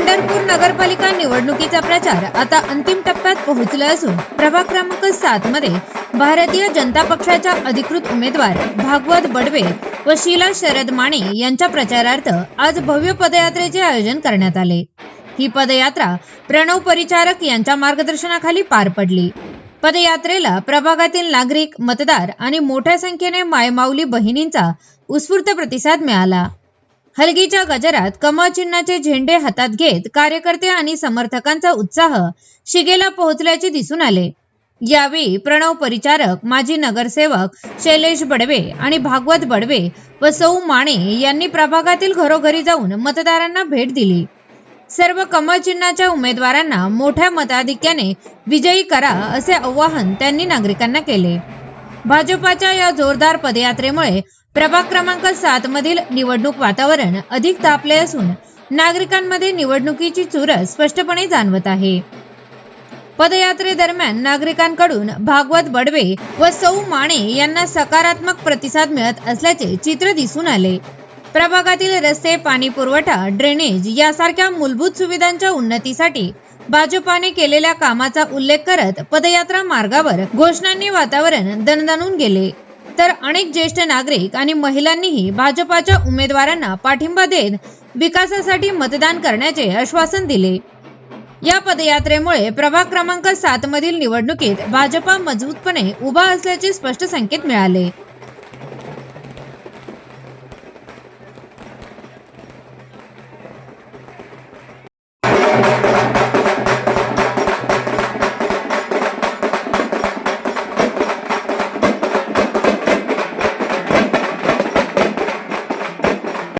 पंढरपूर नगरपालिका निवडणुकीचा प्रचार आता अंतिम टप्प्यात पोहोचला असून प्रभाग क्रमांक 7 मध्ये भारतीय जनता पक्षाच्या अधिकृत उमेदवार भागवत बडवे व शीला शरद माने यांच्या प्रचारार्थ आज भव्य पदयात्रेचे आयोजन करण्यात आले। ही पदयात्रा प्रणव परिचारक यांच्या मार्गदर्शनाखाली पार पडली। पदयात्रेला प्रभागातील नागरिक, मतदार आणि मोठ्या संख्येने मायमाऊली बहिणींचा उत्स्फूर्त प्रतिसाद मिळाला। हलगीच्या गजरात कमळ चिन्हाचे झेंडे हातात घेत कार्यकर्ते आणि समर्थकांचा उत्साह शिगेला पोहोचल्याचे दिसून आले। यावेळी प्रणव परिचारक, माजी नगरसेवक शैलेश बडवे आणि भागवत बडवे व सौ माने यांनी प्रभागातील घरोघरी जाऊन मतदारांना भेट दिली। सर्व कमळ चिन्हाच्या उमेदवारांना मोठ्या मताधिक्याने विजयी करा असे आवाहन त्यांनी नागरिकांना केले। भाजपाच्या या जोरदार पदयात्रेमुळे प्रभाग क्रमांक 7 मधील निवडणूक वातावरण अधिक तापले असून नागरिकांमध्ये निवडणुकीची चुरस स्पष्टपणे जाणवत आहे। पदयात्रेदरम्यान नागरिकांकडून भागवत बडवे व सौ माने यांना सकारात्मक प्रतिसाद मिळत असल्याचे चित्र दिसून आले। प्रभागातील रस्ते, पाणी पुरवठा, ड्रेनेज यासारख्या मूलभूत सुविधांच्या उन्नतीसाठी भाजपाने केलेल्या कामाचा उल्लेख करत पदयात्रा मार्गावर घोषणांनी वातावरण दणदणून गेले। तर अनेक ज्येष्ठ नागरिक आणि महिलांनीही भाजपाच्या उमेदवारांना पाठिंबा देत विकासासाठी मतदान करण्याचे आश्वासन दिले। या पदयात्रेमुळे प्रभाग क्रमांक 7 मधील निवडणुकीत भाजपा मजबूतपणे उभा असल्याचे स्पष्ट संकेत मिळाले।